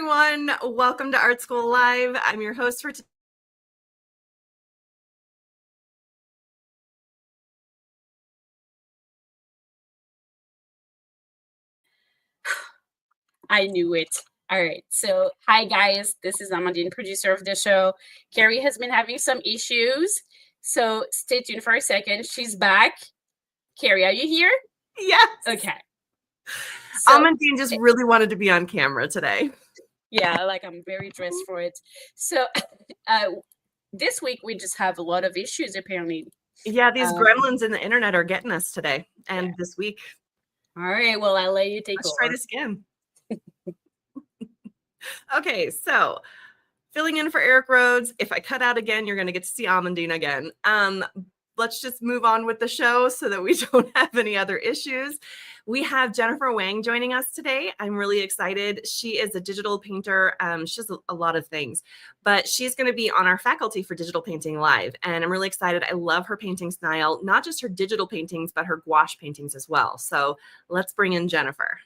everyone. Welcome to Art School Live. I'm your host for today. I knew it. All right. So, hi guys. This is Amandine, producer of the show. Carrie has been having some issues. So, stay tuned for a second. She's back. Carrie, are you here? Yes. Okay. So, Amandine just really wanted to be on camera today. Yeah, like I'm very dressed for it. So, this week we just have a lot of issues apparently. Yeah, these gremlins in the internet are getting us today and this week. All right. Well, I'll let you take over. Let's try this again. Okay, so filling in for Eric Rhodes. If I cut out again, you're going to get to see Amandine again. Let's just move on with the show so that we don't have any other issues. We have Jennifer Wang joining us today. I'm really excited. She is a digital painter. She does a lot of things, but she's going to be on our faculty for Digital Painting Live. And I'm really excited. I love her painting style, not just her digital paintings, but her gouache paintings as well. So let's bring in Jennifer.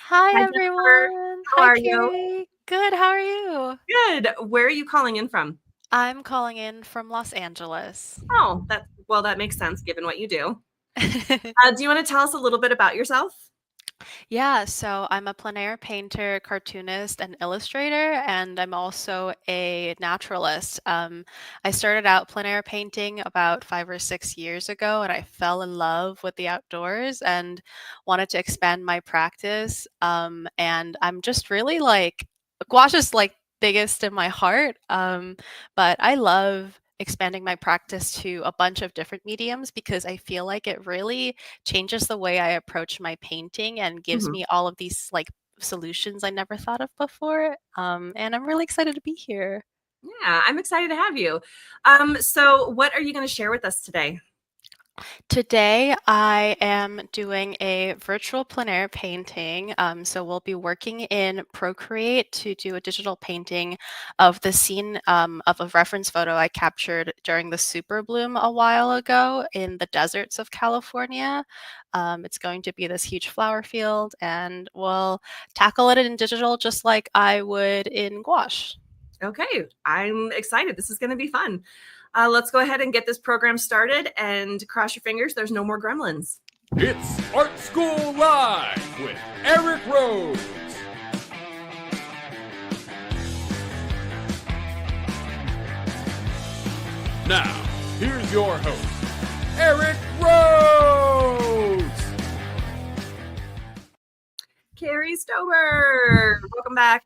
Hi everyone. How are you? Good. How are you? Good. Where are you calling in from? I'm calling in from Los Angeles. Oh, that makes sense given what you do. Do you want to tell us a little bit about yourself? Yeah, so I'm a plein air painter, cartoonist, and illustrator, and I'm also a naturalist. I started out plein air painting about 5 or 6 years ago, and I fell in love with the outdoors and wanted to expand my practice. And I'm just really gouache is biggest in my heart, but I love expanding my practice to a bunch of different mediums because I feel like it really changes the way I approach my painting and gives me all of these solutions I never thought of before. And I'm really excited to be here. Yeah, I'm excited to have you. So what are you going to share with us today? Today, I am doing a virtual plein air painting. So we'll be working in Procreate to do a digital painting of the scene of a reference photo I captured during the Superbloom a while ago in the deserts of California. It's going to be this huge flower field, and we'll tackle it in digital just like I would in gouache. Okay, I'm excited. This is going to be fun. Let's go ahead and get this program started and cross your fingers. There's no more gremlins. It's Art School Live with Eric Rhodes. Now, here's your host, Eric Rhodes. Carrie Stober, welcome back.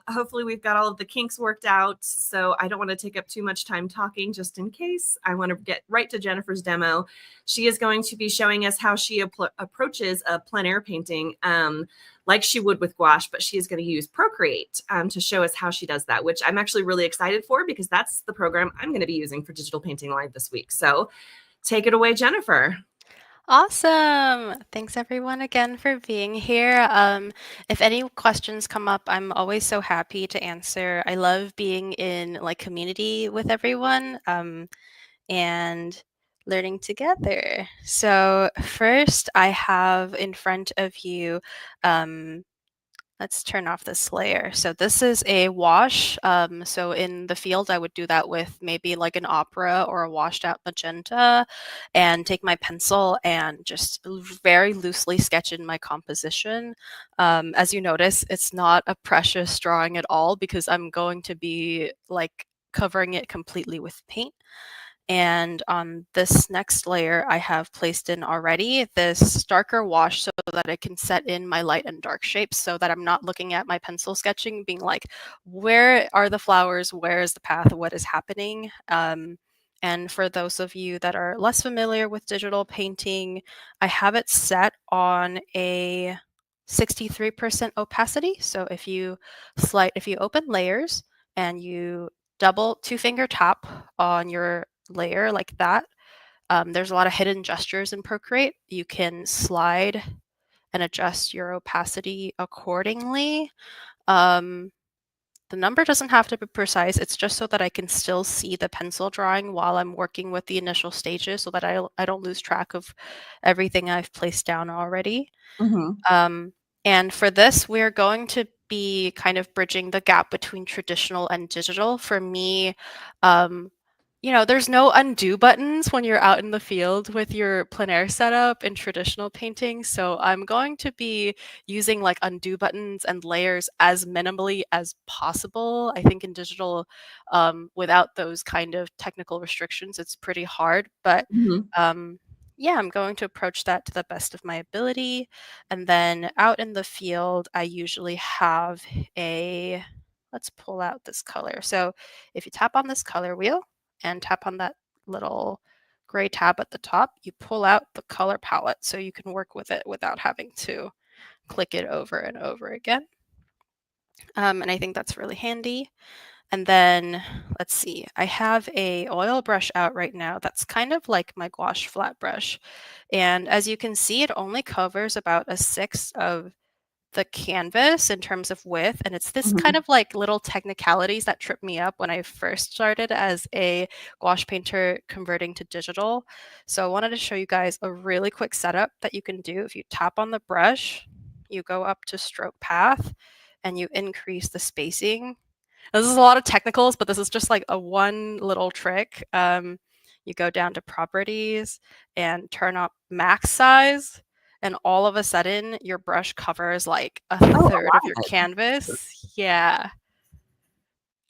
Hopefully we've got all of the kinks worked out, so I don't want to take up too much time talking just in case. I want to get right to Jennifer's demo. She is going to be showing us how she approaches a plein air painting like she would with gouache, but she is going to use Procreate to show us how she does that, which I'm actually really excited for because that's the program I'm going to be using for Digital Painting Live this week. So take it away, Jennifer. Awesome. Thanks everyone again for being here. If any questions come up, I'm always so happy to answer. I love being in community with everyone and learning together. So first I have in front of you, let's turn off this layer. So this is a wash. So in the field, I would do that with maybe like an opera or a washed out magenta and take my pencil and just very loosely sketch in my composition. As you notice, it's not a precious drawing at all because I'm going to be covering it completely with paint. And on this next layer, I have placed in already this darker wash so that I can set in my light and dark shapes so that I'm not looking at my pencil sketching being like, where are the flowers? Where is the path? What is happening? And for those of you that are less familiar with digital painting, I have it set on a 63% opacity. So if you open layers and you double two-finger tap on your layer like that, there's a lot of hidden gestures in Procreate. You can slide and adjust your opacity accordingly. The number doesn't have to be precise. It's just so that I can still see the pencil drawing while I'm working with the initial stages so that I don't lose track of everything I've placed down already. And for this, we're going to be kind of bridging the gap between traditional and digital. For me, there's no undo buttons when you're out in the field with your plein air setup in traditional painting. So I'm going to be using like undo buttons and layers as minimally as possible. I think in digital, without those kind of technical restrictions, it's pretty hard. But yeah, I'm going to approach that to the best of my ability. And then out in the field, I usually have let's pull out this color. So if you tap on this color wheel and tap on that little gray tab at the top, you pull out the color palette so you can work with it without having to click it over and over again. And I think that's really handy. And then let's see, I have a oil brush out right now that's kind of like my gouache flat brush. And as you can see, it only covers about 1/6 of the canvas in terms of width. And it's this kind of like little technicalities that tripped me up when I first started as a gouache painter converting to digital. So I wanted to show you guys a really quick setup that you can do. If you tap on the brush, you go up to stroke path and you increase the spacing. This is a lot of technicals, but this is just like a one little trick. You go down to properties and turn up max size, and all of a sudden your brush covers like a third of your canvas. Yeah.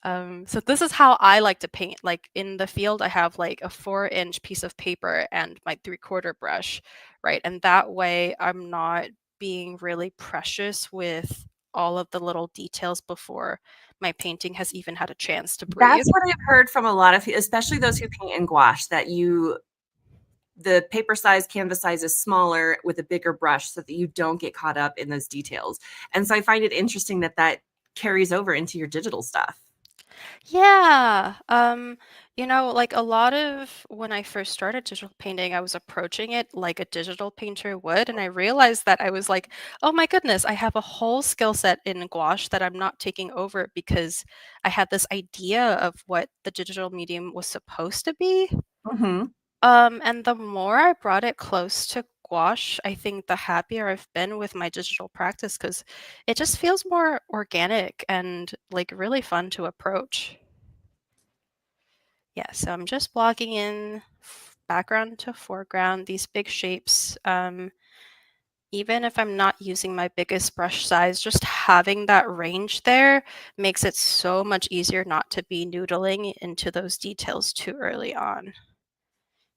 So this is how I like to paint. Like in the field, I have like a 4-inch piece of paper and my 3/4 brush, right? And that way I'm not being really precious with all of the little details before my painting has even had a chance to breathe. That's what I've heard from a lot of, especially those who paint in gouache, that the paper size, canvas size is smaller with a bigger brush so that you don't get caught up in those details. And so I find it interesting that that carries over into your digital stuff. Yeah. Like a lot of when I first started digital painting, I was approaching it like a digital painter would. And I realized that I was like, oh my goodness, I have a whole skill set in gouache that I'm not taking over because I had this idea of what the digital medium was supposed to be. And the more I brought it close to gouache, I think the happier I've been with my digital practice because it just feels more organic and like really fun to approach. Yeah, so I'm just blocking in background to foreground, these big shapes. Even if I'm not using my biggest brush size, just having that range there makes it so much easier not to be noodling into those details too early on.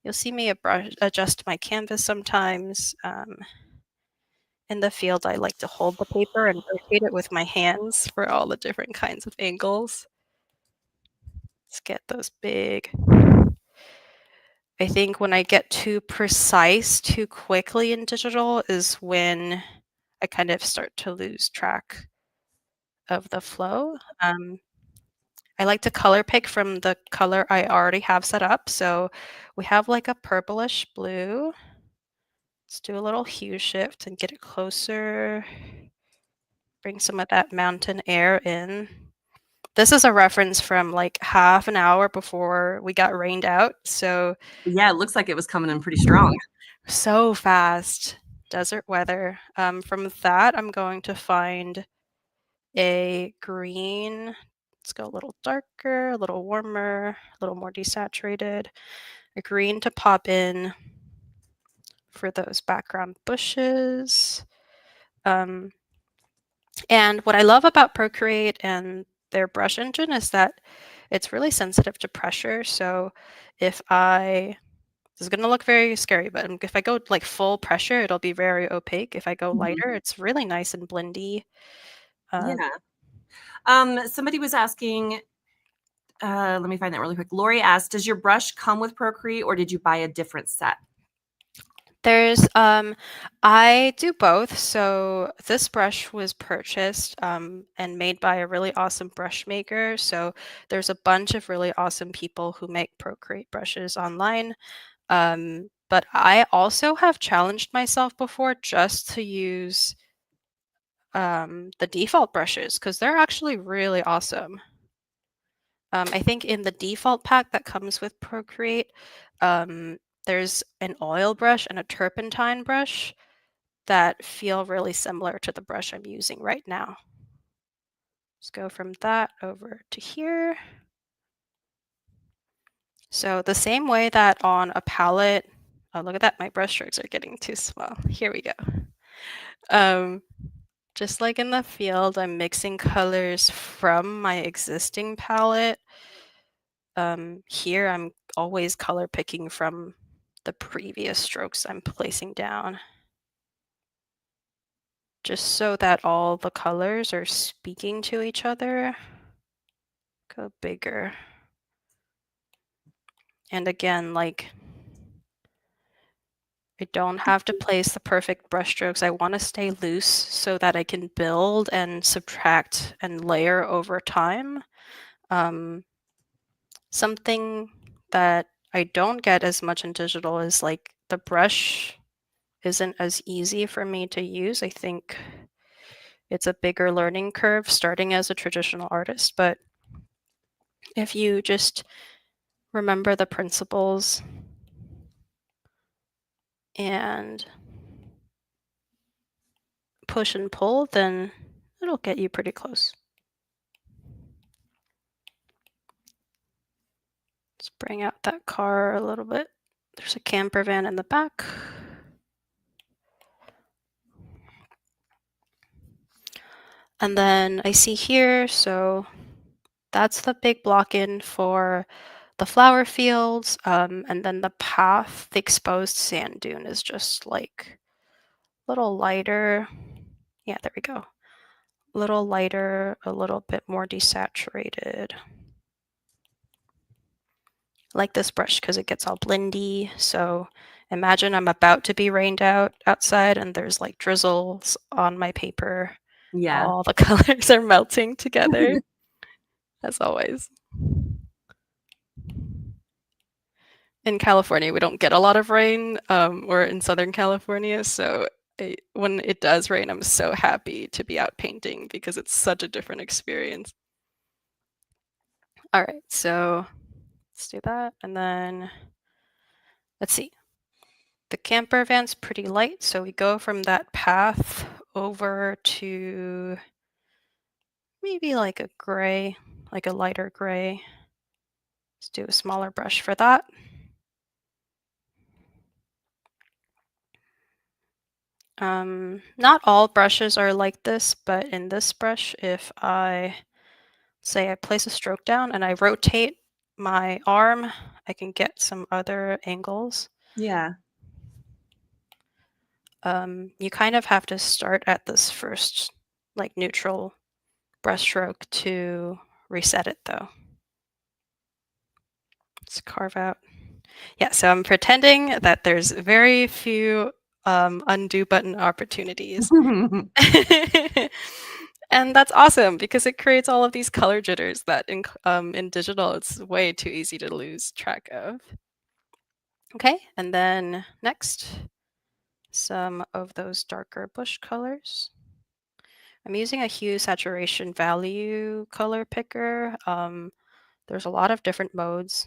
You'll see me adjust my canvas sometimes. In the field, I like to hold the paper and rotate it with my hands for all the different kinds of angles. Let's get those big. I think when I get too precise too quickly in digital is when I kind of start to lose track of the flow. I like to color pick from the color I already have set up. So we have like a purplish blue. Let's do a little hue shift and get it closer. Bring some of that mountain air in. This is a reference from like half an hour before we got rained out. So yeah, it looks like it was coming in pretty strong. So fast. Desert weather. From that, I'm going to find a green. Let's go a little darker, a little warmer, a little more desaturated. A green to pop in for those background bushes. And what I love about Procreate and their brush engine is that it's really sensitive to pressure. So if this is going to look very scary, but if I go like full pressure, it'll be very opaque. If I go lighter, it's really nice and blendy. Somebody was asking, let me find that really quick. Lori asked, does your brush come with Procreate or did you buy a different set? I do both. So this brush was purchased and made by a really awesome brush maker. So there's a bunch of really awesome people who make Procreate brushes online. But I also have challenged myself before just to use the default brushes because they're actually really awesome. I think in the default pack that comes with Procreate, there's an oil brush and a turpentine brush that feel really similar to the brush I'm using right now. Let's go from that over to here. So the same way that on a palette, oh, look at that, my brush strokes are getting too small. Here we go. Just like in the field, I'm mixing colors from my existing palette. Here, I'm always color picking from the previous strokes I'm placing down, just so that all the colors are speaking to each other. Go bigger. And again, like, I don't have to place the perfect brush strokes. I want to stay loose so that I can build and subtract and layer over time. Something that I don't get as much in digital is like the brush isn't as easy for me to use. I think it's a bigger learning curve starting as a traditional artist, but if you just remember the principles and push and pull, then it'll get you pretty close. Let's bring out that car a little bit. There's a camper van in the back. And then I see here, so that's the big block in for the flower fields. And then the path, the exposed sand dune is just like a little lighter. Yeah, there we go. A little lighter, a little bit more desaturated. I like this brush because it gets all blendy. So imagine I'm about to be rained out outside and there's like drizzles on my paper. Yeah. All the colors are melting together, as always. In California, we don't get a lot of rain. We're in Southern California, so when it does rain, I'm so happy to be out painting because it's such a different experience. All right, so let's do that. And then let's see. The camper van's pretty light, so we go from that path over to maybe like a gray, like a lighter gray. Let's do a smaller brush for that. Not all brushes are like this, but in this brush, if I say I place a stroke down and I rotate my arm, I can get some other angles. Yeah. You kind of have to start at this first like neutral brush stroke to reset it though. Let's carve out. Yeah, so I'm pretending that there's very few undo button opportunities. And that's awesome because it creates all of these color jitters that in digital it's way too easy to lose track of. Okay, and then next, some of those darker bush colors. I'm using a hue saturation value color picker. There's a lot of different modes,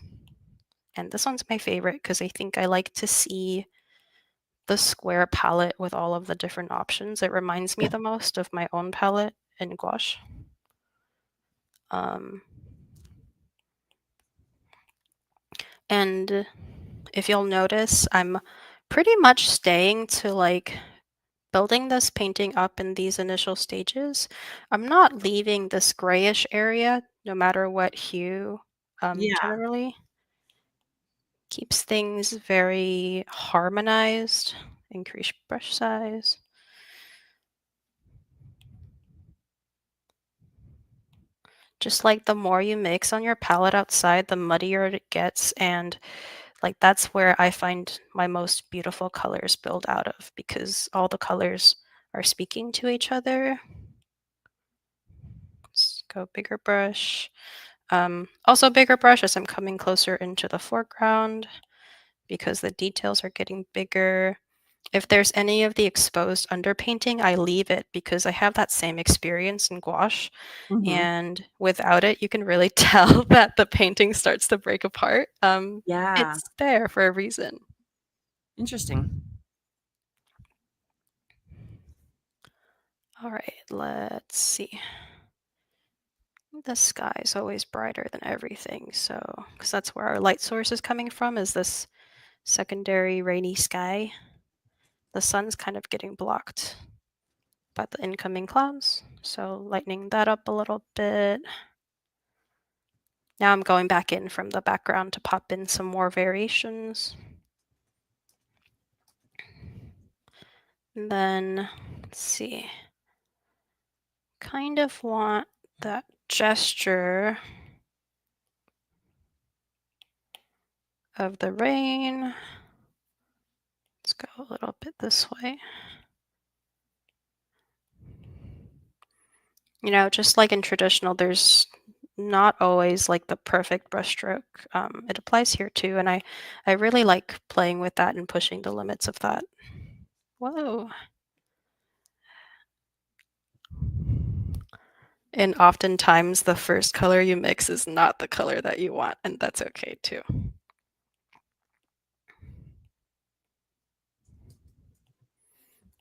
and this one's my favorite because I think I like to see the square palette with all of the different options. It reminds me the most of my own palette in gouache. And if you'll notice, I'm pretty much staying to like building this painting up in these initial stages. I'm not leaving this grayish area no matter what hue. Yeah. Generally keeps things very harmonized. Increase brush size. Just like the more you mix on your palette outside, the muddier it gets, and like that's where I find my most beautiful colors build out of because all the colors are speaking to each other. Let's go bigger brush. Also bigger brush as I'm coming closer into the foreground because the details are getting bigger. If there's any of the exposed underpainting, I leave it because I have that same experience in gouache. And without it, you can really tell that the painting starts to break apart. Yeah. It's there for a reason. Interesting. All right, let's see. the sky is always brighter than everything. So, because that's where our light source is coming from, is this secondary rainy sky. The sun's kind of getting blocked by the incoming clouds. So lightening that up a little bit. Now I'm going back in from the background to pop in some more variations. And then, let's see. Kind of want that gesture of the rain. Let's go a little bit this way. You know, just like in traditional, there's not always like the perfect brushstroke. It applies here too, and I really like playing with that and pushing the limits of that. Whoa. And oftentimes the first color you mix is not the color that you want, and that's okay too.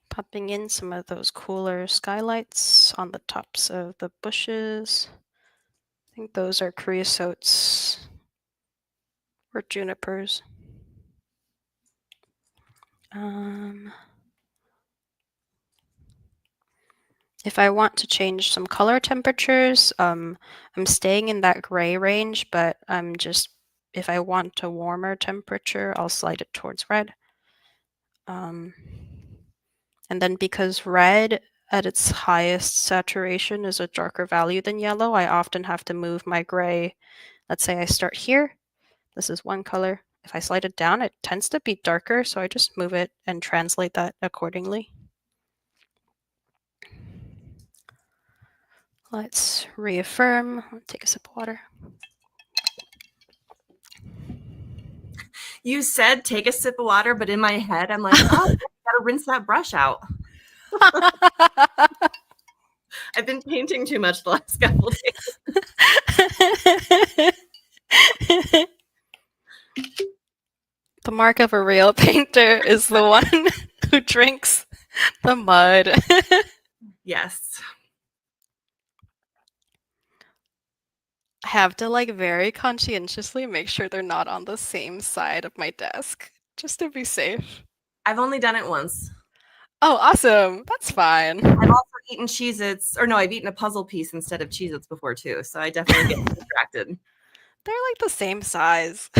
Popping in some of those cooler skylights on the tops of the bushes. I think those are creosotes or junipers. If I want to change some color temperatures, I'm staying in that gray range, but I'm just, if I want a warmer temperature, I'll slide it towards red. And then because red at its highest saturation is a darker value than yellow, I often have to move my gray. Let's say I start here. This is one color. If I slide it down, it tends to be darker, so I just move it and translate that accordingly. Let's reaffirm. Take a sip of water. You said take a sip of water, but in my head, I'm like, oh, I gotta rinse that brush out. I've been painting too much the last couple days. The mark of a real painter is the one who drinks the mud. Yes. I have to like very conscientiously make sure they're not on the same side of my desk, just to be safe. I've only done it once. Oh, awesome. That's fine. I've also eaten Cheez-Its, or no, I've eaten a puzzle piece instead of Cheez-Its before too, so I definitely get distracted. They're like the same size.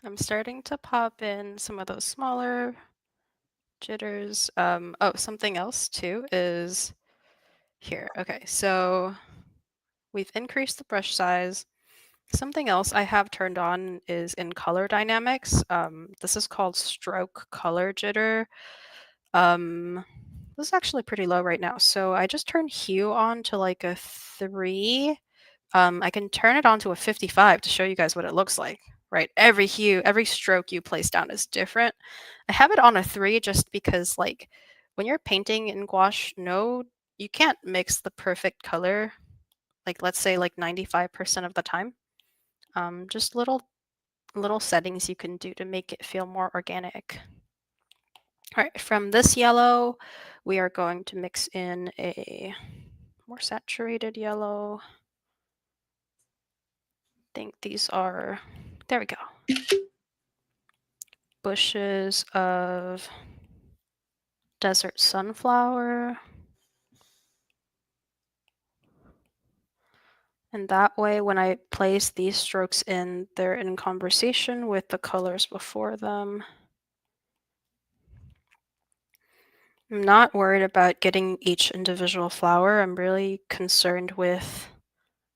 I'm starting to pop in some of those smaller jitters. Oh, something else too is here. Okay, so we've increased the brush size. Something else I have turned on is in color dynamics. This is called stroke color jitter. This is actually pretty low right now. So I just turned hue on to like a 3. I can turn it on to a 55 to show you guys what it looks like, right? Every hue, every stroke you place down is different. I have it on a 3 just because like when you're painting in gouache, no, you can't mix the perfect color. Like let's say like 95% of the time. Just little settings you can do to make it feel more organic. All right, from this yellow, we are going to mix in a more saturated yellow. I think these are, there we go. Bushes of desert sunflower. And that way, when I place these strokes in, they're in conversation with the colors before them. I'm not worried about getting each individual flower. I'm really concerned with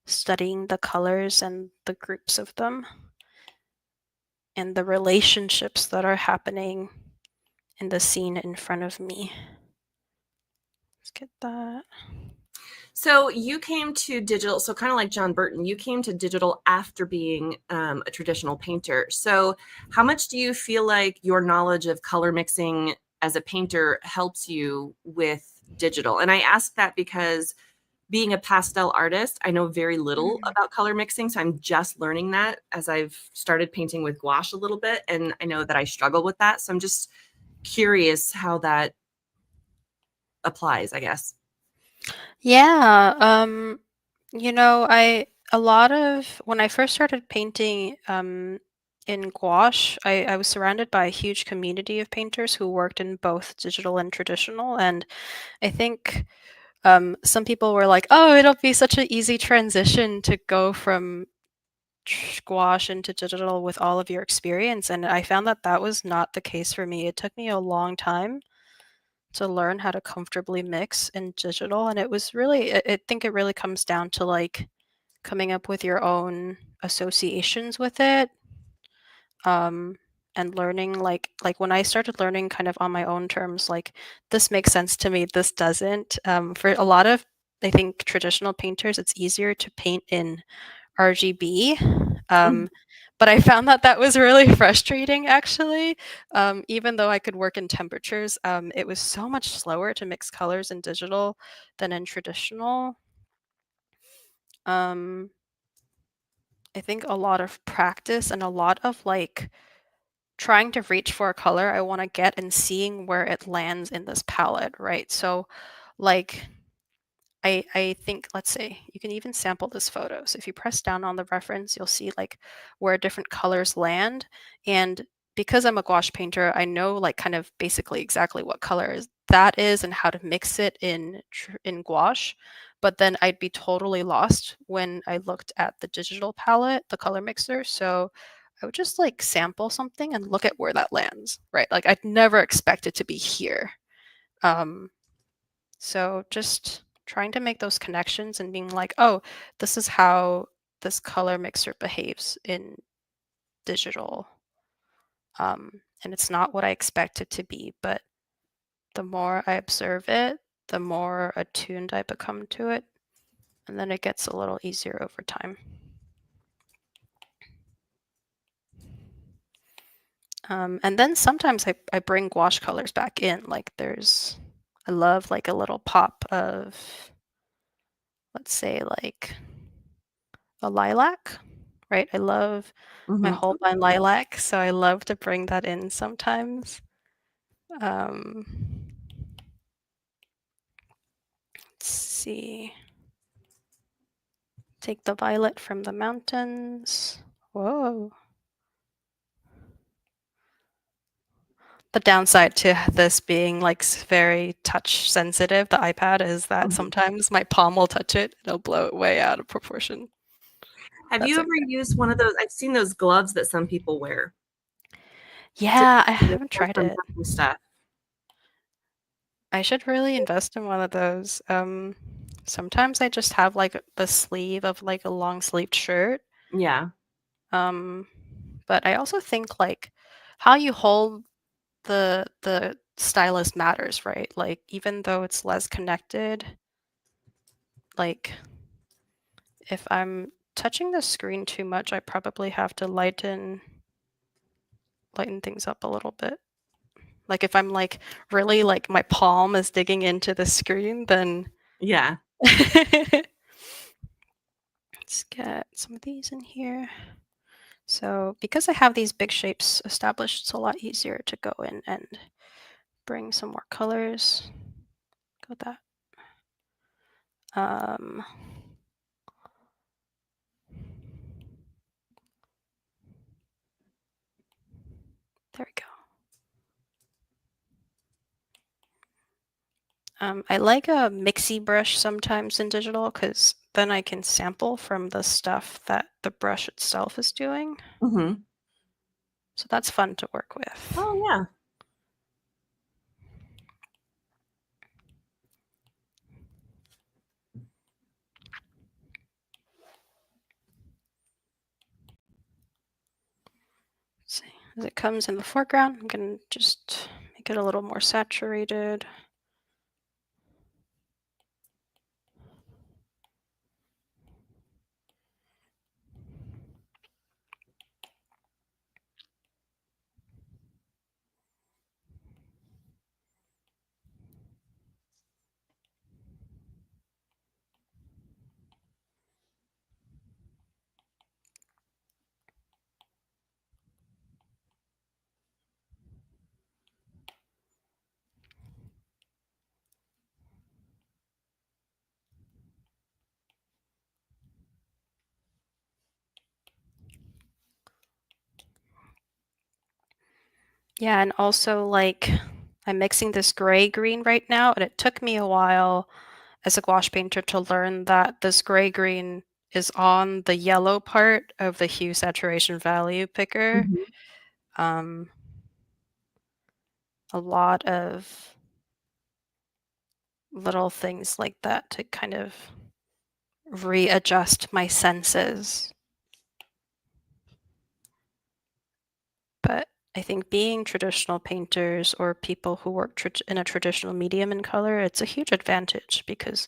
studying the colors and the groups of them and the relationships that are happening in the scene in front of me. Let's get that. So you came to digital, so kind of like John Burton, you came to digital after being a traditional painter. So how much do you feel like your knowledge of color mixing as a painter helps you with digital? And I ask that because being a pastel artist, I know very little about color mixing. So I'm just learning that as I've started painting with gouache a little bit. And I know that I struggle with that. So I'm just curious how that applies, I guess. Yeah, you know, when I first started painting in gouache, I was surrounded by a huge community of painters who worked in both digital and traditional, and I think some people were like, "Oh, it'll be such an easy transition to go from gouache into digital with all of your experience," and I found that that was not the case for me. It took me a long time to learn how to comfortably mix in digital, and it was really I think it really comes down to like coming up with your own associations with it, um and learning like when I started learning kind of on my own terms, like this makes sense to me, this doesn't. For a lot of, I think, traditional painters, it's easier to paint in RGB. Mm. But I found that that was really frustrating, actually. Even though I could work in temperatures, it was so much slower to mix colors in digital than in traditional. Um, I think a lot of practice and a lot of like trying to reach for a color I want to get and seeing where it lands in this palette, right? So, like, I think, let's say, you can even sample this photo. So if you press down on the reference, you'll see like where different colors land. And because I'm a gouache painter, I know like kind of basically exactly what color that is and how to mix it in gouache. But then I'd be totally lost when I looked at the digital palette, the color mixer. So I would just like sample something and look at where that lands, right? Like I'd never expect it to be here. Um, so just trying to make those connections and being like, oh, this is how this color mixer behaves in digital. And it's not what I expect it to be, but the more I observe it, the more attuned I become to it, and then it gets a little easier over time. And then sometimes I bring gouache colors back in. Like I love like a little pop of, let's say, like a lilac, right? I love my Mhm. Holbein lilac, so I love to bring that in sometimes. Um, let's see. Take the violet from the mountains. Whoa. The downside to this being like very touch sensitive, the iPad, is that Mhm. sometimes my palm will touch it, it'll blow it way out of proportion. Have That's you ever okay. used one of those? I've seen those gloves that some people wear Yeah, I to haven't tried from it. touching stuff. I should really invest in one of those. Sometimes I just have like the sleeve of like a long sleeved shirt. Yeah. Um, but I also think like how you hold the stylus matters, right? Like even though it's less connected, like if I'm touching the screen too much, I probably have to lighten things up a little bit. Like if I'm like really like my palm is digging into the screen, then Yeah. let's get some of these in here. So because I have these big shapes established, it's a lot easier to go in and bring some more colors. Go with that. There we go. I like a mixie brush sometimes in digital because then I can sample from the stuff that the brush itself is doing. Mhm. So that's fun to work with. Oh yeah. Let's see. As it comes in the foreground, I'm going to just make it a little more saturated. Yeah, and also like I'm mixing this gray green right now, and it took me a while as a gouache painter to learn that this gray green is on the yellow part of the hue saturation value picker. Mhm. A lot of little things like that to kind of readjust my senses. But I think being traditional painters or people who work in a traditional medium in color, it's a huge advantage because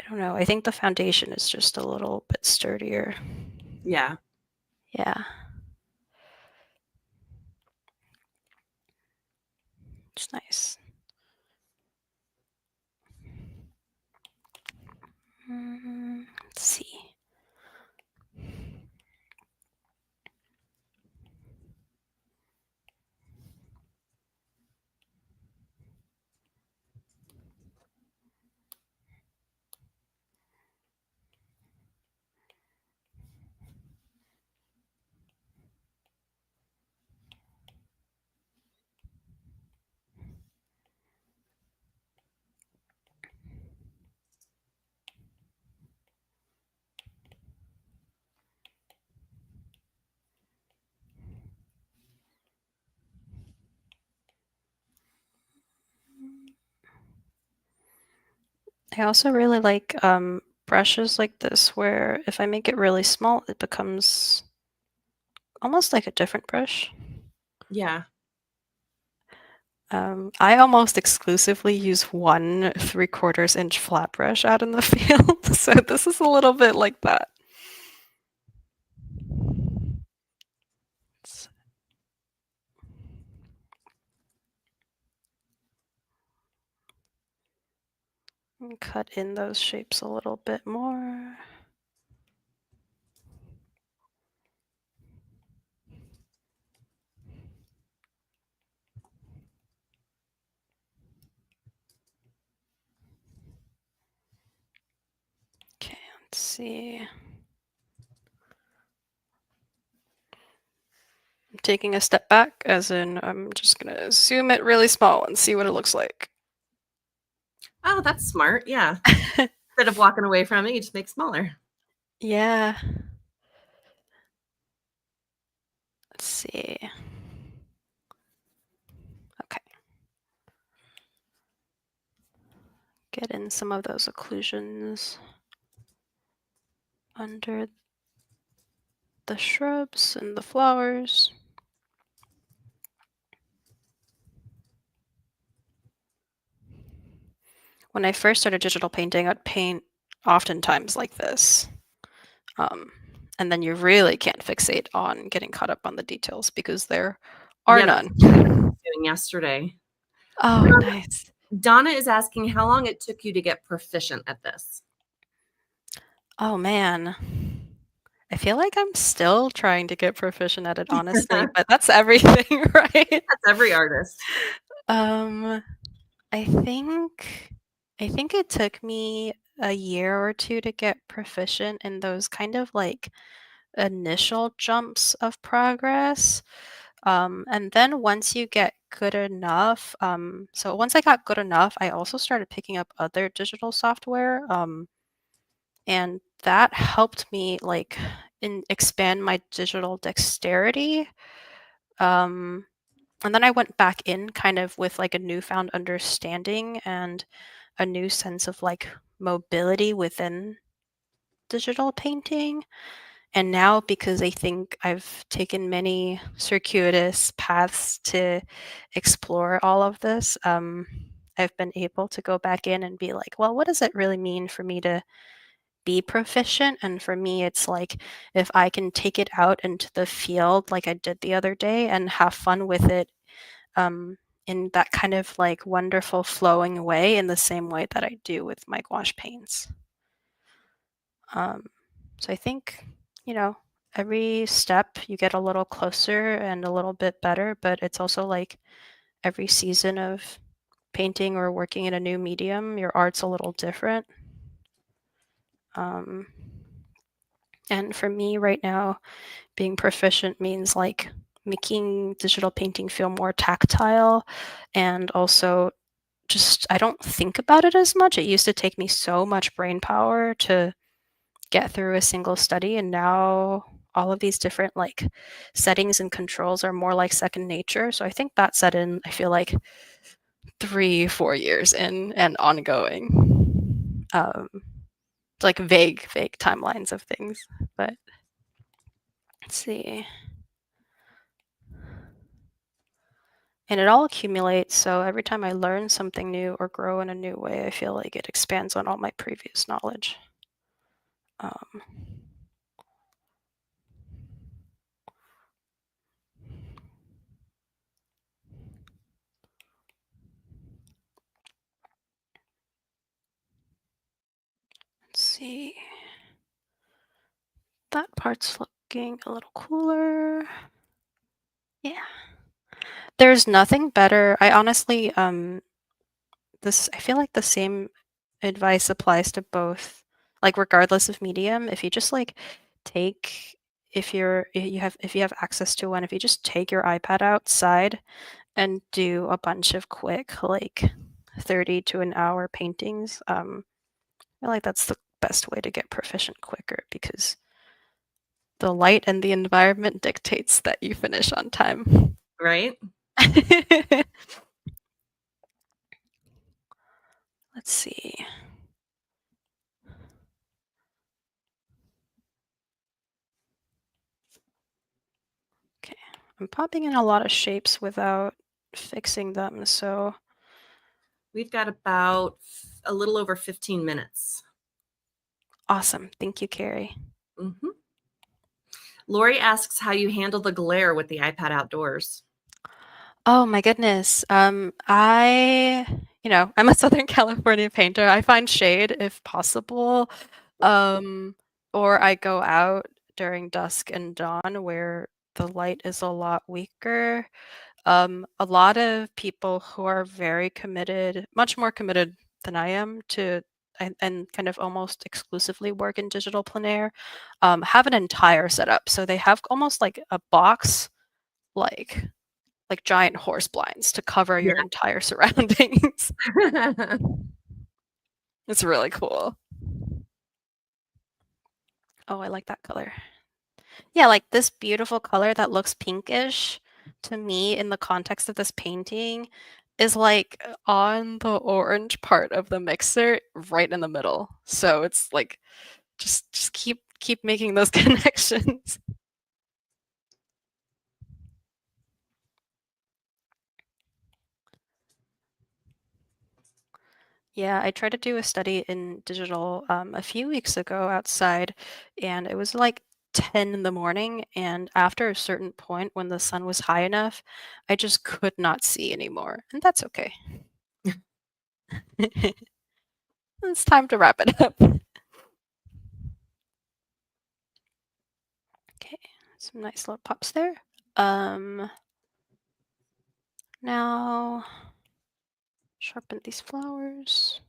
I don't know, I think the foundation is just a little bit sturdier. Yeah. Yeah. It's nice. Let's see. I also really like brushes like this where if I make it really small, it becomes almost like a different brush. Yeah. I almost exclusively use 1 3/4 inch flat brush out in the field, so this is a little bit like that. Let's cut in those shapes a little bit more. Okay, let's see. I'm taking a step back, as in I'm just gonna zoom it really small and see what it looks like. Oh, that's smart. Yeah. Instead of walking away from it, you just make smaller. Yeah. Let's see. Okay. Get in some of those occlusions under the shrubs and the flowers. When I first started digital painting, I'd paint oftentimes like this. And then you really can't fixate on getting caught up on the details because there are Yeah, none. that's what I was doing yesterday. Oh, nice. Donna is asking how long it took you to get proficient at this. Oh, man. I feel like I'm still trying to get proficient at it, honestly, but that's everything, right? That's every artist. Um, I think it took me a year or 2 to get proficient in those kind of like initial jumps of progress. And then once you get good enough, so once I got good enough, I also started picking up other digital software. And that helped me like expand my digital dexterity. And then I went back in kind of with like a newfound understanding and a new sense of like mobility within digital painting. And now, because I think I've taken many circuitous paths to explore all of this, I've been able to go back in and be like, well, what does it really mean for me to be proficient? And for me, it's like if I can take it out into the field like I did the other day and have fun with it in that kind of like wonderful flowing way in the same way that I do with my gouache paints. So I think, every step you get a little closer and a little bit better, but it's also like every season of painting or working in a new medium, your art's a little different. And for me right now, being proficient means like making digital painting feel more tactile, and also just I don't think about it as much. It used to take me so much brain power to get through a single study, and now all of these different like settings and controls are more like second nature. So I think that set in, I feel like 3-4 years in and ongoing. Like vague timelines of things, but let's see. And it all accumulates, so every time I learn something new or grow in a new way, I feel like it expands on all my previous knowledge. Let's see. That part's looking a little cooler. Yeah. There's nothing better. I honestly, I feel like the same advice applies to both, like regardless of medium. If you just like take, if you have access to one, if you just take your iPad outside and do a bunch of quick, like 30 to an hour paintings, I feel like that's the best way to get proficient quicker, because the light and the environment dictates that you finish on time. Right? Let's see. Okay, I'm popping in a lot of shapes without fixing them, so We've got about a little over 15 minutes. awesome. Thank you, Carrie. Mm-hmm. Lori asks how you handle the glare with the iPad outdoors. Oh my goodness. I'm a Southern California painter. I find shade if possible. Or I go out during dusk and dawn where the light is a lot weaker. A lot of people who are very committed, much more committed than I am and kind of almost exclusively work in digital plein air, have an entire setup. So they have almost like a box, like giant horse blinds to cover your entire surroundings. It's really cool. Oh, I like that color. Yeah, like this beautiful color that looks pinkish to me in the context of this painting is like on the orange part of the mixer right in the middle. So it's like just keep making those connections. Yeah, I tried to do a study in digital a few weeks ago outside, and it was like 10 in the morning. And after a certain point, when the sun was high enough, I just could not see anymore. And that's okay. It's time to wrap it up. Okay, some nice little pops there. Now sharpen these flowers.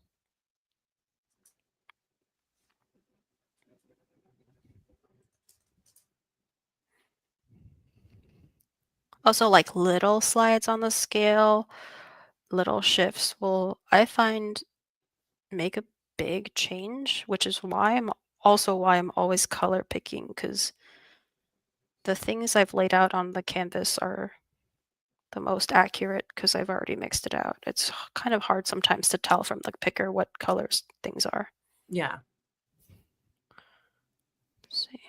Also, like little slides on the scale, little shifts will, I find, make a big change, which is why I'm always color picking, because the things I've laid out on the canvas are the most accurate because I've already mixed it out. It's kind of hard sometimes to tell from the picker what colors things are. Yeah. Let's see.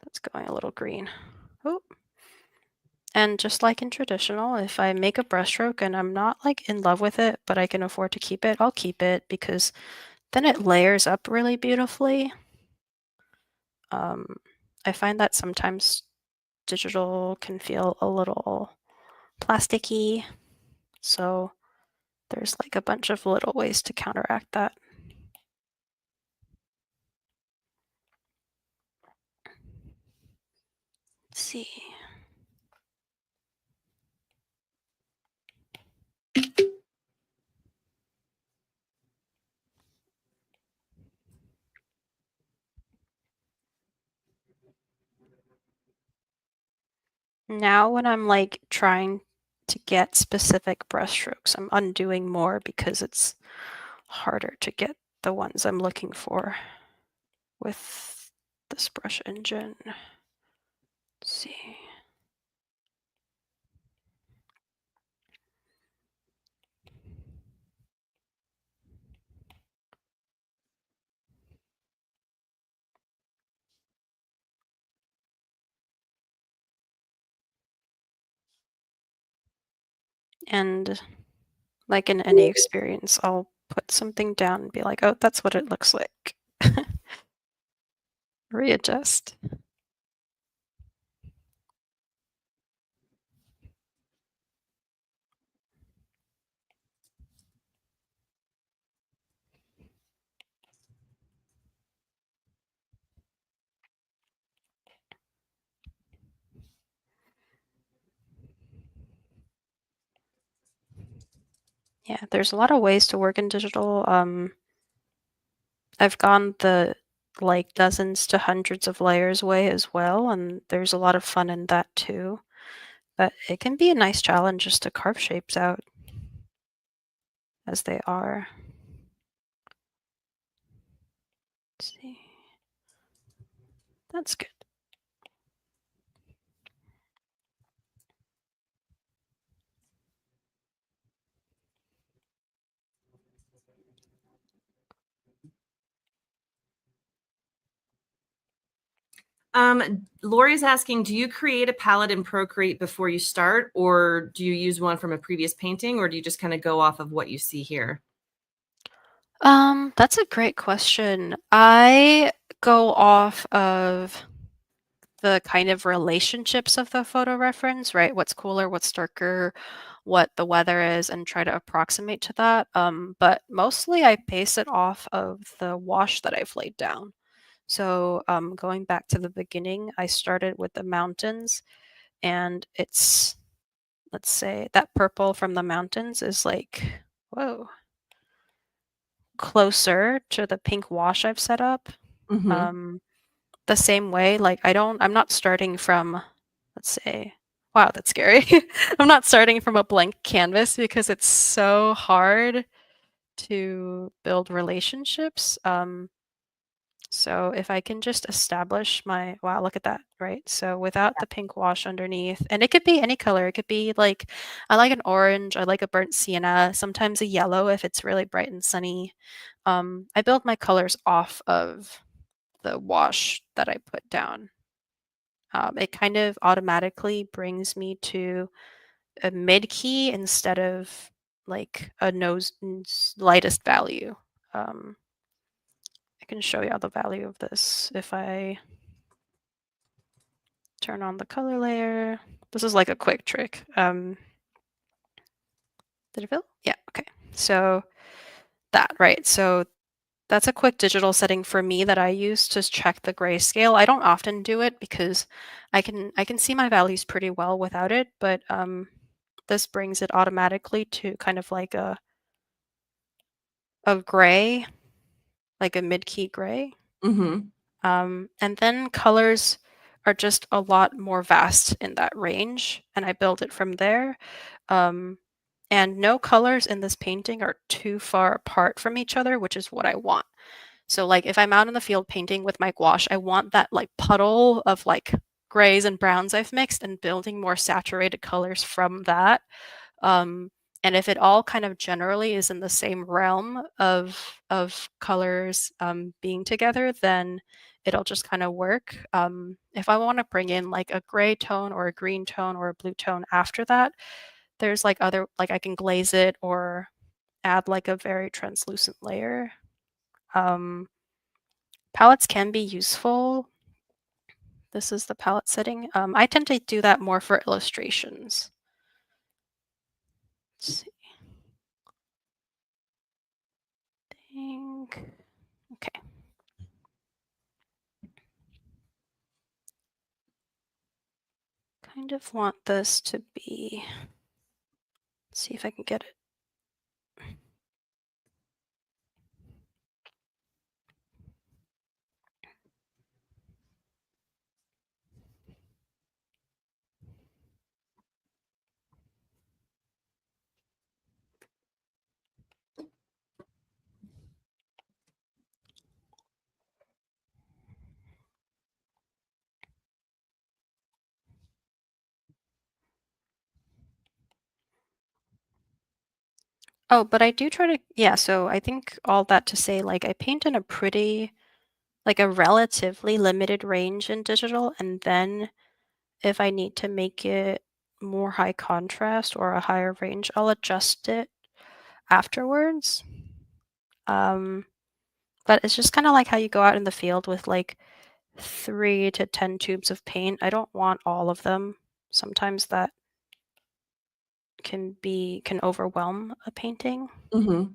That's going a little green. Oh. And just like in traditional, if I make a brushstroke and I'm not like in love with it, but I can afford to keep it, I'll keep it, because then it layers up really beautifully. I find that sometimes digital can feel a little plasticky, so there's like a bunch of little ways to counteract that. Let's see. Now when I'm like trying to get specific brush strokes, I'm undoing more because it's harder to get the ones I'm looking for with this brush engine. Let's see. And like in any experience, I'll put something down and be like, oh, that's what it looks like. Readjust. Yeah, there's a lot of ways to work in digital. I've gone the like dozens to hundreds of layers way as well, and there's a lot of fun in that too. But it can be a nice challenge just to carve shapes out as they are. Let's see. That's good. Lori's asking, do you create a palette in Procreate before you start, or do you use one from a previous painting, or do you just kind of go off of what you see here? That's a great question. I go off of the kind of relationships of the photo reference, right? What's cooler, what's darker, what the weather is, and try to approximate to that. But mostly I base it off of the wash that I've laid down. So going back to the beginning, I started with the mountains, and it's, let's say, that purple from the mountains is like, whoa, closer to the pink wash I've set up. Mm-hmm. The same way, like I'm not starting from, let's say, wow, that's scary. I'm not starting from a blank canvas because it's so hard to build relationships. So if I can just establish my, wow, look at that, right? So without the pink wash underneath, and it could be any color. It could be like, I like an orange, I like a burnt sienna, sometimes a yellow if it's really bright and sunny. I build my colors off of the wash that I put down. It kind of automatically brings me to a mid key instead of like a lightest value. I can show you the value of this if I turn on the color layer. This is like a quick trick. Did it fill? Yeah, okay. So that, right? So that's a quick digital setting for me that I use to check the grayscale. I don't often do it because I can see my values pretty well without it, but this brings it automatically to kind of like a gray, like a mid-key gray. Mm-hmm. And then colors are just a lot more vast in that range, and I build it from there. And no colors in this painting are too far apart from each other, which is what I want. So like if I'm out in the field painting with my gouache, I want that like puddle of like grays and browns I've mixed and building more saturated colors from that. And if it all kind of generally is in the same realm of colors being together, then it'll just kind of work. If I want to bring in like a gray tone or a green tone or a blue tone after that, there's like other, like I can glaze it or add like a very translucent layer. Palettes can be useful. This is the palette setting. I tend to do that more for illustrations. Let's see. Okay. Kind of want this to be, let's see if I can get it. Oh, but I do try to, yeah, so I think all that to say, like, I paint in a pretty, like, a relatively limited range in digital, and then if I need to make it more high contrast or a higher range, I'll adjust it afterwards. But it's just kind of like how you go out in the field with like 3 to 10 tubes of paint. I don't want all of them. Sometimes that can overwhelm a painting. Mm-hmm.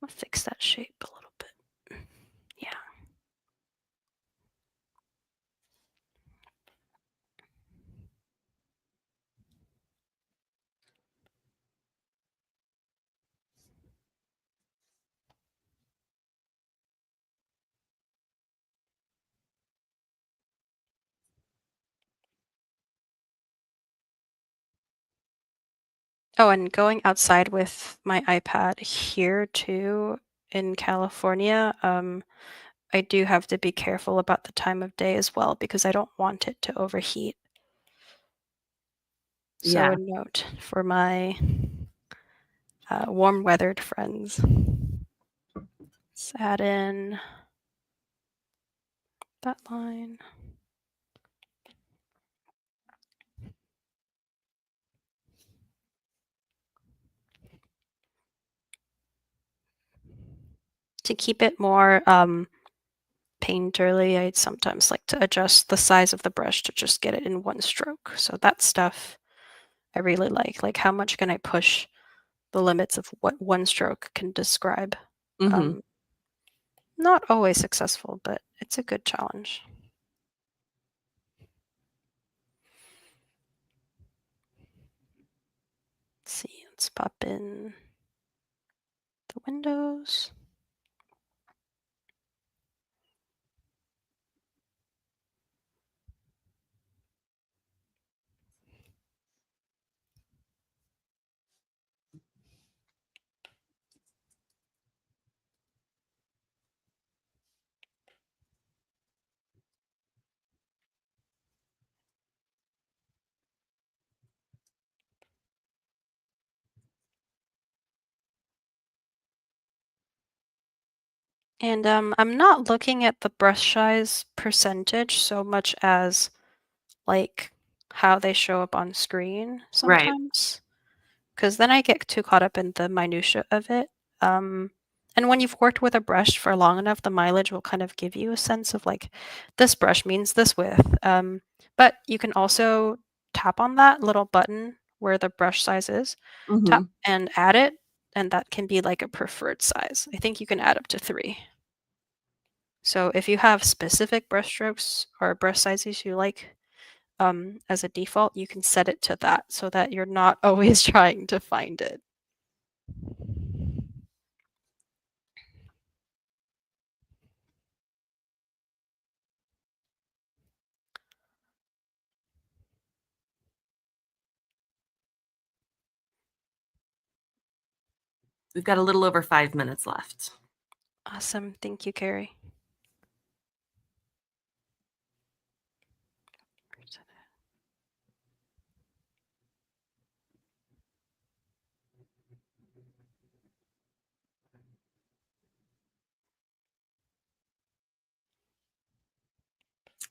I'll fix that shape a little bit. Yeah. Oh, and going outside with my iPad here too in California, I do have to be careful about the time of day as well because I don't want it to overheat. So Yeah. a note for my warm-weathered friends. Let's add in that line. To keep it more painterly, I'd sometimes like to adjust the size of the brush to just get it in one stroke. So that stuff I really like how much can I push the limits of what one stroke can describe. Mm-hmm. Not always successful, but it's a good challenge. Let's see, let's pop in the windows. And I'm not looking at the brush size percentage so much as like how they show up on screen Right. sometimes, because then I get too caught up in the minutia of it. And when you've worked with a brush for long enough, the mileage will kind of give you a sense of like, this brush means this width. But you can also tap on that little button where the brush size is, tap Mm-hmm. and add it, and that can be like a preferred size. I think you can add up to 3. So if you have specific brush strokes or brush sizes you like as a default, you can set it to that so that you're not always trying to find it. We've got a little over 5 minutes left. Awesome. Thank you, Carrie.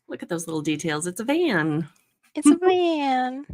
Look at those little details. It's a van. It's a van.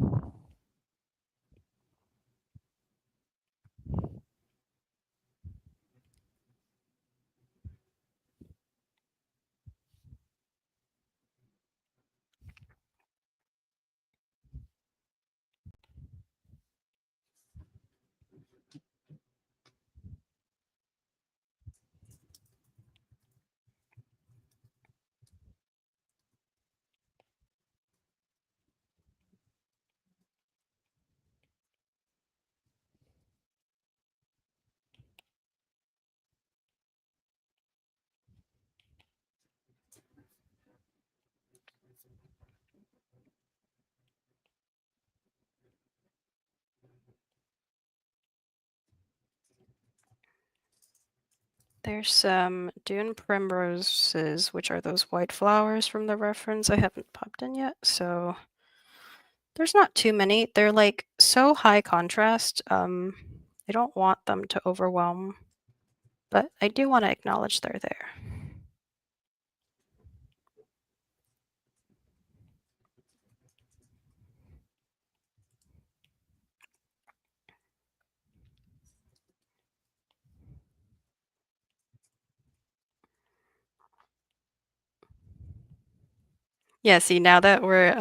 There's some 𝗂𝗶𝗴𝗁𝗔, which are those white flowers from the reference I haven't popped in yet. So There's not too many. They're like so high contrast. I don't want them to overwhelm, but I do want to acknowledge they're there. Yeah, see, now that we're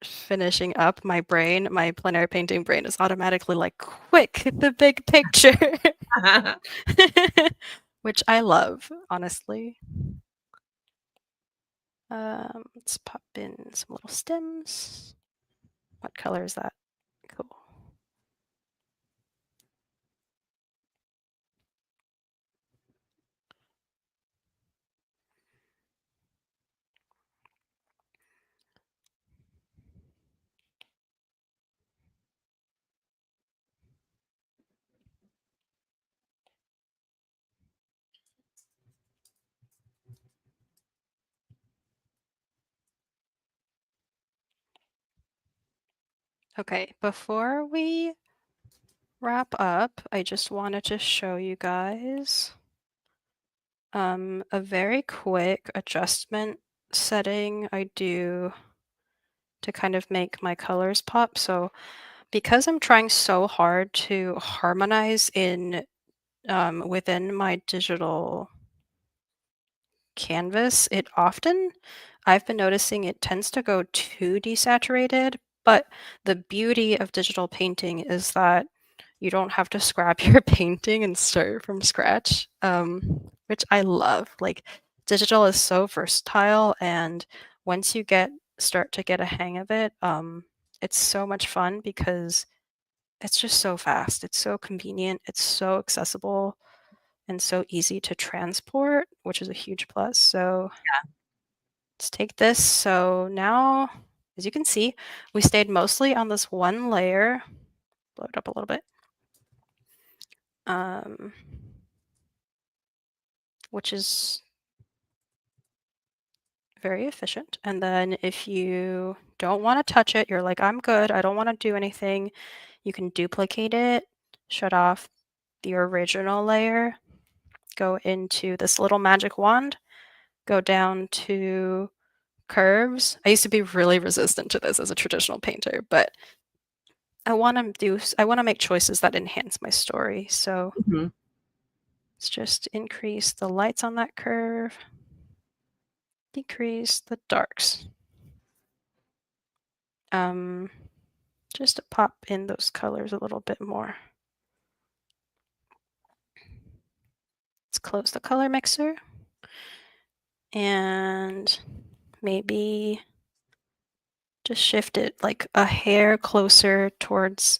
finishing up, my plein air painting brain is automatically like, quick, the big picture, which I love, honestly. Let's pop in some little stems. What color is that? Cool. Okay, before we wrap up, I just wanted to show you guys a very quick adjustment setting I do to kind of make my colors pop. So because I'm trying so hard to harmonize in within my digital canvas, I've been noticing it tends to go too desaturated, but the beauty of digital painting is that you don't have to scrap your painting and start from scratch, which I love. Like, digital is so versatile, and once you start to get a hang of it, it's so much fun because it's just so fast. It's so convenient. It's so accessible and so easy to transport, which is a huge plus. So let's take this. So now, as you can see, we stayed mostly on this one layer. Blow it up a little bit. Which is very efficient. And then if you don't want to touch it, you're like, I'm good, I don't want to do anything, you can duplicate it, shut off the original layer, go into this little magic wand, go down to curves. I used to be really resistant to this as a traditional painter, but I want to make choices that enhance my story. So let's just increase the lights on that curve, decrease the darks. Just to pop in those colors a little bit more. Let's close the color mixer and maybe just shift it like a hair closer towards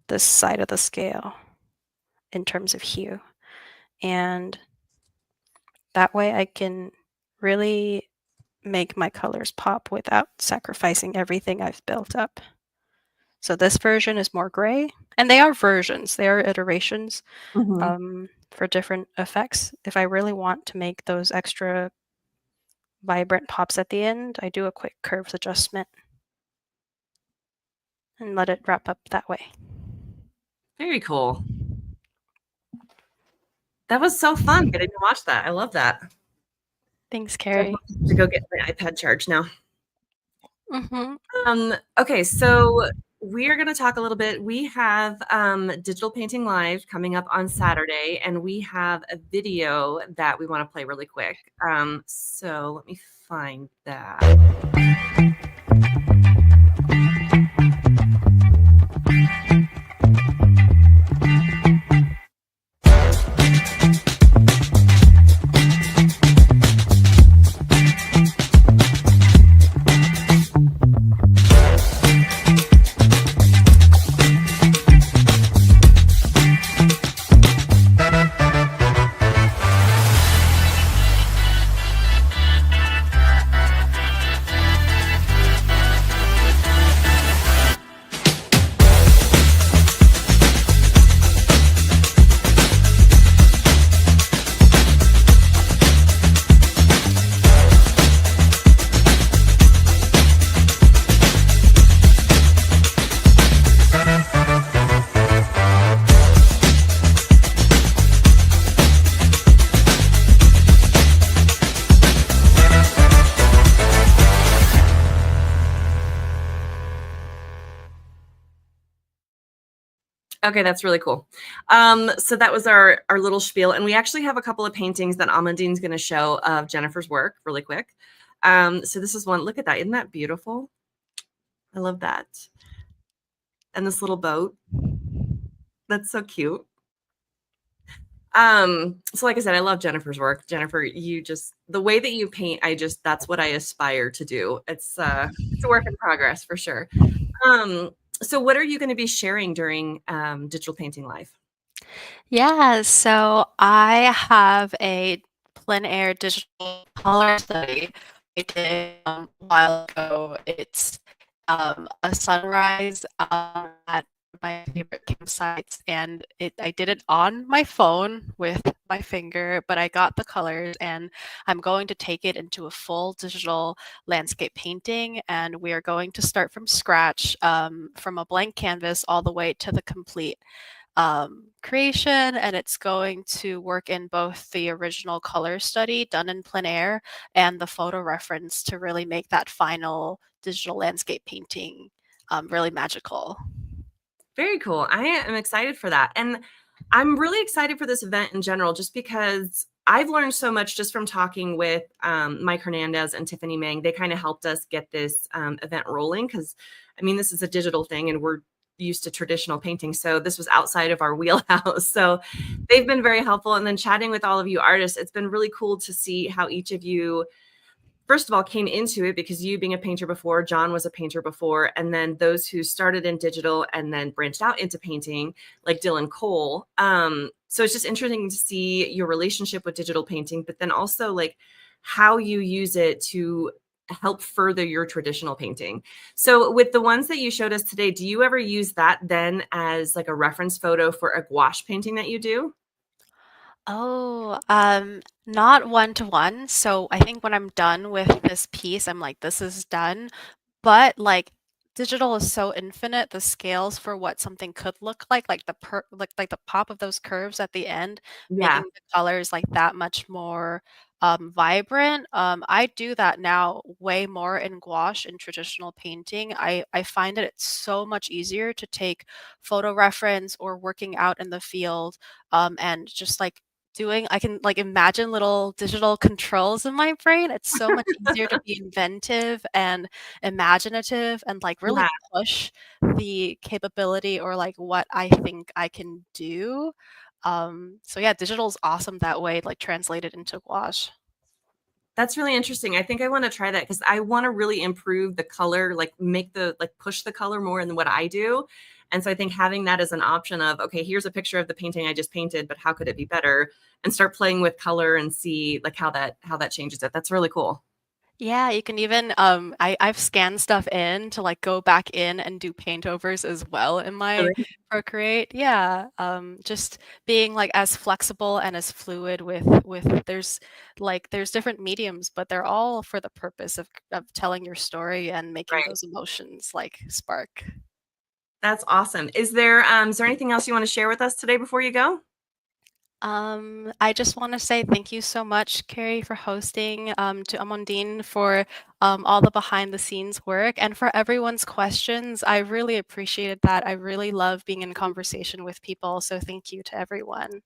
this side of the scale in terms of hue. And that way I can really make my colors pop without sacrificing everything I've built up. So this version is more gray, and they are versions, they are iterations for different effects. If I really want to make those extra vibrant pops at the end, I do a quick curves adjustment and let it wrap up that way. Very cool. That was so fun getting to watch that. I love that. Thanks, Carrie. To go get my iPad charged now. Okay, so we are going to talk a little bit. We have Digital Painting Live coming up on Saturday, and we have a video that we want to play really quick. So let me find that. Okay, that's really cool. So that was our little spiel, and we actually have a couple of paintings that Amandine's going to show of Jennifer's work really quick. So this is one. Look at that. Isn't that beautiful? I love that. And this little boat. That's so cute. So like I said, I love Jennifer's work. Jennifer, you just, the way that you paint, that's what I aspire to do. It's a work in progress for sure. So what are you going to be sharing during Digital Painting Live? Yeah, so I have a plein air digital color study I did a while ago. It's a sunrise at my favorite campsites, and I did it on my phone with my finger, but I got the colors, and I'm going to take it into a full digital landscape painting, and we are going to start from scratch, from a blank canvas all the way to the complete creation, and it's going to work in both the original color study done in plein air and the photo reference to really make that final digital landscape painting really magical. Very cool. I am excited for that. And I'm really excited for this event in general, just because I've learned so much just from talking with Mike Hernandez and Tiffany Meng. They kind of helped us get this event rolling because, I mean, this is a digital thing and we're used to traditional painting. So this was outside of our wheelhouse. So they've been very helpful. And then chatting with all of you artists, it's been really cool to see how each of you, first of all, came into it, because you being a painter before, John was a painter before, and then those who started in digital and then branched out into painting, like Dylan Cole. So it's just interesting to see your relationship with digital painting, but then also like how you use it to help further your traditional painting. So with the ones that you showed us today, do you ever use that then as like a reference photo for a gouache painting that you do? Oh, not one-to-one. So I think when I'm done with this piece, I'm like, this is done. But like digital is so infinite, the scales for what something could look like like the pop of those curves at the end, Yeah, making the colors like that much more vibrant. I do that now way more in gouache in traditional painting. I find that it's so much easier to take photo reference or working out in the field, and just like I can like imagine little digital controls in my brain. It's so much easier to be inventive and imaginative and like really yeah. push the capability or like what I think I can do. So yeah, digital is awesome that way, like translated into gouache. That's really interesting. I think I want to try that because I want to really improve the color, like push the color more in what I do. And so I think having that as an option of, okay, here's a picture of the painting I just painted, but how could it be better? And start playing with color and see like how that changes it. That's really cool. Yeah, you can even I've scanned stuff in to like go back in and do paint overs as well in my Really? Procreate. Yeah, just being like as flexible and as fluid with there's different mediums, but they're all for the purpose of telling your story and making Right. those emotions like spark. That's awesome. Is there anything else you want to share with us today before you go? I just want to say thank you so much, Carrie, for hosting, to Amandine for all the behind the scenes work, and for everyone's questions. I really appreciated that. I really love being in conversation with people. So thank you to everyone.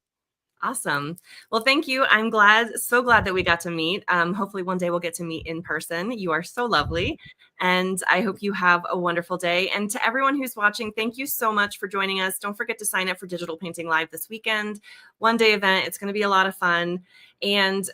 Awesome. Well, thank you. I'm so glad that we got to meet. Hopefully one day we'll get to meet in person. You are so lovely. And I hope you have a wonderful day. And to everyone who's watching, thank you so much for joining us. Don't forget to sign up for Digital Painting Live this weekend. One-day event. It's going to be a lot of fun. And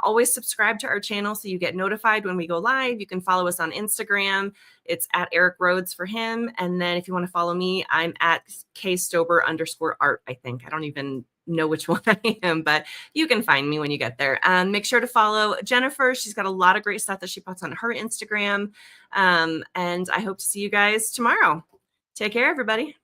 always subscribe to our channel so you get notified when we go live. You can follow us on Instagram. It's at Eric Rhodes for him. And then if you want to follow me, I'm at 𝗖𝗶_art, I think. I don't even know which one I am, but you can find me when you get there. Make sure to follow Jennifer. She's got a lot of great stuff that she puts on her Instagram. And I hope to see you guys tomorrow. Take care, everybody.